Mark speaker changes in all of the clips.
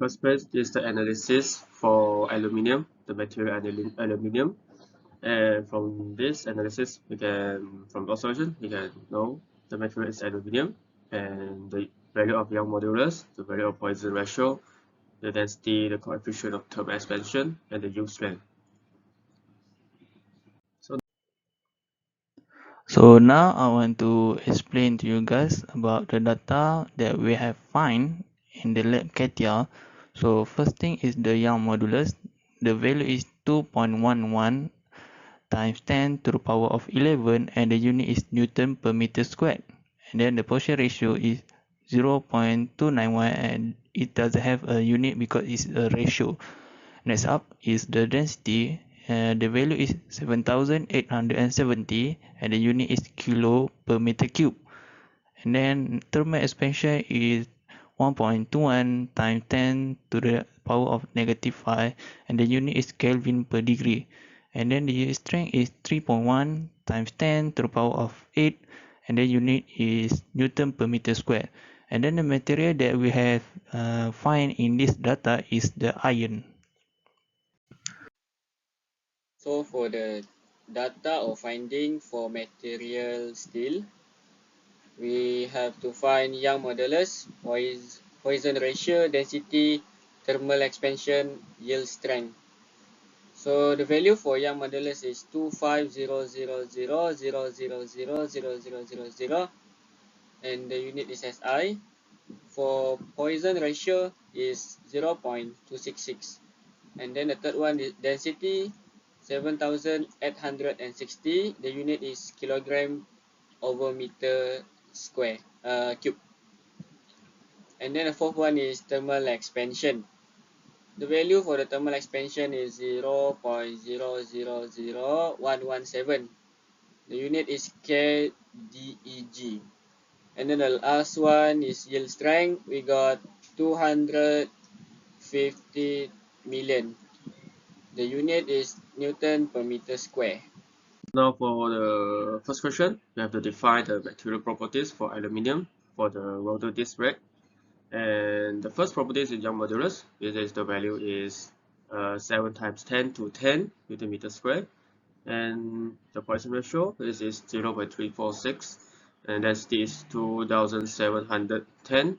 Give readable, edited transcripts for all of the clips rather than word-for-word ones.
Speaker 1: first page is the analysis for aluminium, the material aluminium. And from this analysis, from the observation, we can know the material is aluminium, and the value of Young modulus, the value of Poisson ratio, the density, the coefficient of thermal expansion, and the yield strength.
Speaker 2: So now I want to explain to you guys about the data that we have find in the lab CATIA. So first thing is the Young modulus. The value is 2.11 times 10 to the power of 11, and the unit is Newton per meter squared. And then the Poisson ratio is 0.291, and it doesn't have a unit because it's a ratio. Next up is the density. The value is 7,870, and the unit is kilo per meter cube. And then thermal expansion is 1.21 times 10 to the power of -5, and the unit is Kelvin per degree. And then the yield strength is 3.1 times 10 to the power of 8, and the unit is Newton per meter squared. And then the material that we have find in this data is the iron.
Speaker 3: So for the data or finding for material steel, we have to find Young modulus, Poisson ratio, density, thermal expansion, yield strength. So the value for Young modulus is 2500000000000, and the unit is SI. For Poisson ratio is 0.266, and then the third one is density 7,860. The unit is kilogram over meter square cube. And then the fourth one is thermal expansion. The value for the thermal expansion is 0.000117. The unit is kDEG. And then the last one is yield strength. We got 250 million. The unit is Newton per meter square.
Speaker 1: Now for the first question, we have to define the material properties for aluminium for the rotor disc brake. And the first property is Young modulus. This is the value is 7 times 10 to 10 Newton meter square. And the Poisson ratio is 0.346, and density is 2,710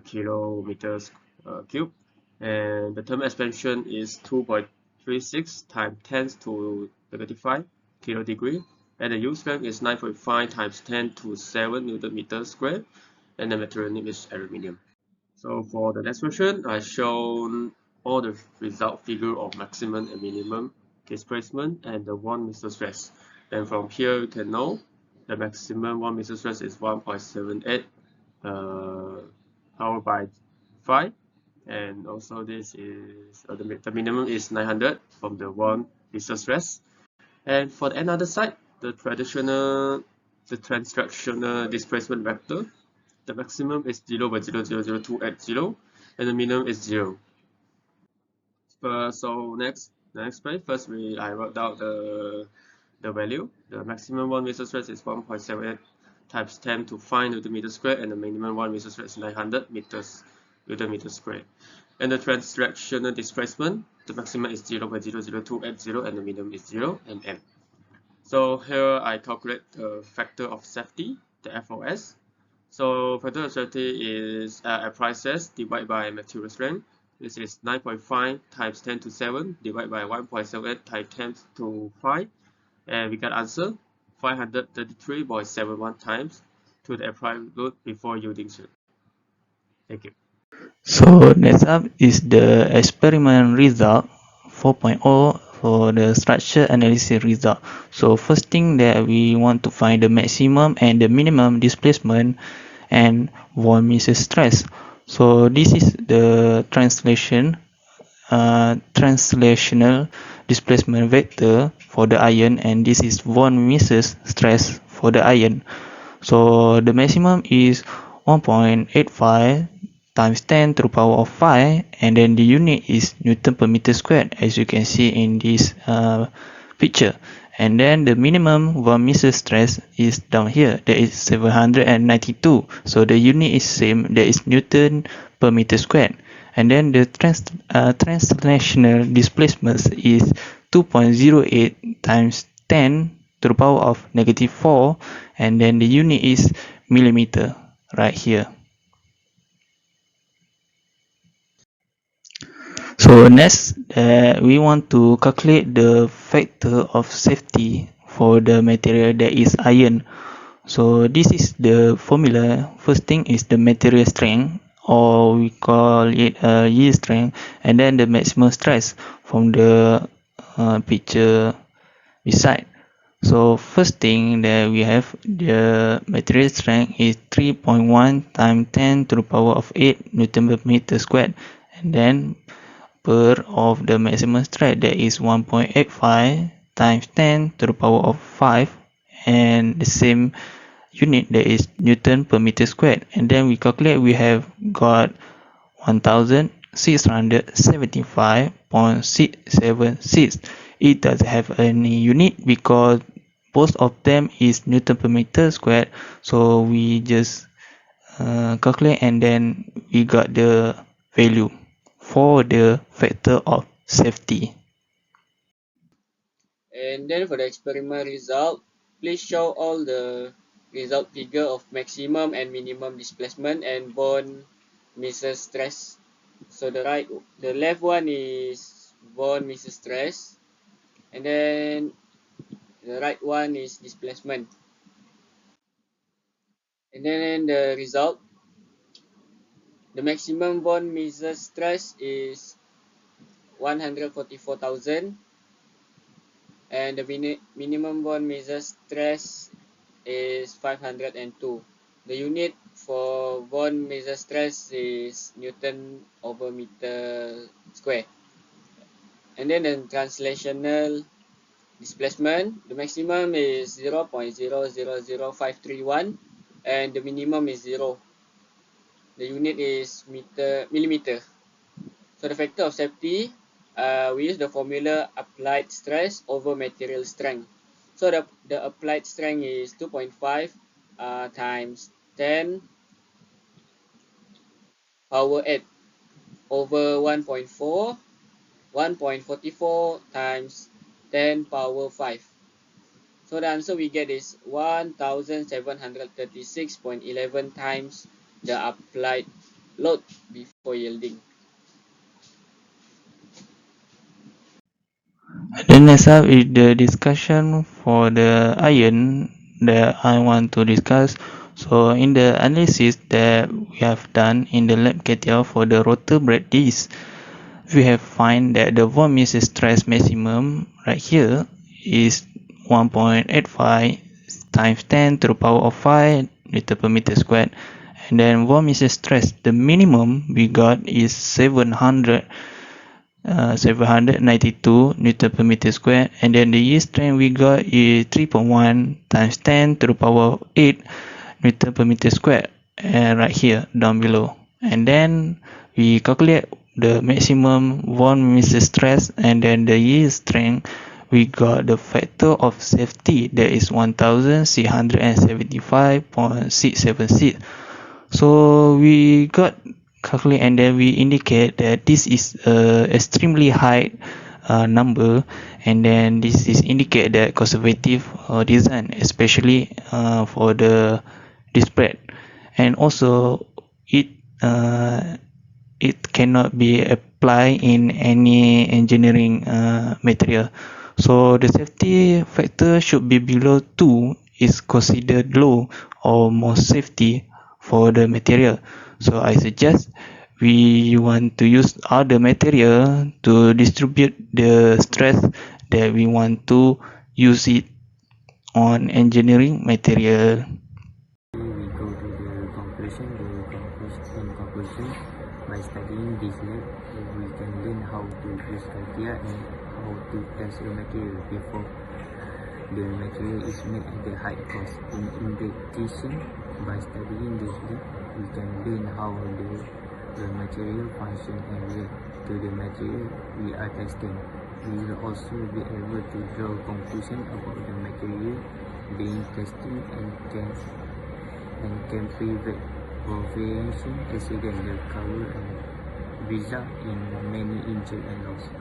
Speaker 1: kilometers cube. And the thermal expansion is 2.36 times 10 to -5 kilo degree, and the yield strength is 9.5 times 10 to 7 Newton meter square, and the material name is aluminium. So for the next question, I've shown all the result figure of maximum and minimum displacement and the 1 meter stress. And from here you can know the maximum 1 meter stress is 1.78 power by 5, and also this is the minimum is 900 from the 1 meter stress. And for the another side, the transactional displacement vector, the maximum is 0.000280, and the minimum is 0. So next page, first I wrote down the value. The maximum 1 meter stress is 1.78 times 10 to 5 Newton meter square, and the minimum 1 meter stress is 900 Newton meter square. And the transactional displacement, the maximum is 0.00280, and the minimum is 0 mm. So here I calculate the factor of safety, the FOS. So factor of safety is prices divided by material strength. This is 9.5 times 10 to 7 divided by 1.78 times 10 to 5, and we got answer 533.71 times to the applied load before yielding strength. Thank you.
Speaker 2: So next up is the experiment result 4.0 for the structure analysis result. So first thing that we want to find the maximum and the minimum displacement and von Mises stress. So this is the translational displacement vector for the iron, and this is von Mises stress for the iron. So the maximum is 1.85 times 10 to the power of 5, and then the unit is Newton per meter squared, as you can see in this picture. And then the minimum von Mises stress is down here, that is 792. So the unit is same, that is Newton per meter squared. and then the translational displacement is 2.08 times 10 to the power of -4, and then the unit is millimeter right here. So next, we want to calculate the factor of safety for the material that is iron. So this is the formula. First thing is the material strength, or we call it yield strength, and then the maximum stress from the picture beside. So first thing that we have, the material strength is 3.1 times 10 to the power of 8 Newton per meter squared, and then per of the maximum stress, that is 1.85 times 10 to the power of 5, and the same unit, that is Newton per meter squared. And then we calculate, we have got 1675.676. It doesn't have any unit because both of them is Newton per meter squared, so we just calculate, and then we got the value for the factor of safety.
Speaker 3: And then for the experiment result, please show all the result figure of maximum and minimum displacement and von Mises stress. So the left one is von Mises stress, and then the right one is displacement. And then the result, the maximum von Mises stress is 144,000, and the minimum von Mises stress is 502. The unit for von Mises stress is Newton over meter square. And then the translational displacement, the maximum is 0.000531 and the minimum is 0. The unit is millimeter. So the factor of safety, we use the formula applied stress over material strength. So the applied strength is 2.5 times 10 power 8 over 1.4, 1.44 times 10 power 5. So the answer we get is 1736.11 times the applied load before yielding.
Speaker 2: Then next up is the discussion for the iron that I want to discuss. So in the analysis that we have done in the lab KTL for the rotor brake disc, we have find that the von Mises stress maximum right here is 1.85 times 10 to the power of 5 Newton per meter squared, and then von Mises stress, the minimum we got is 792 Newton per meter squared, and then the yield strength we got is 3.1 times 10 to the power of 8 Newton per meter squared, and right here down below. And then we calculate the maximum von Mises stress, and then the yield strength we got the factor of safety, that is 1675.676. So we got calculate, and then we indicate that this is a extremely high number, and then this is indicate that conservative design, especially for the display, and also it cannot be applied in any engineering material. So the safety factor should be below 2 is considered low or more safety for the material. So I suggest we want to use other material to distribute the stress that we want to use it on engineering material.
Speaker 4: We go to the conclusion. In conclusion, by studying this lab, we can learn how to use criteria and how to test a material before the material is made at the high cost. In addition, by studying this lab, we can learn how the material function and react to the material we are testing. We will also be able to draw conclusion about the material being tested and can prevent prevention accident. The color and result in many injured and lost.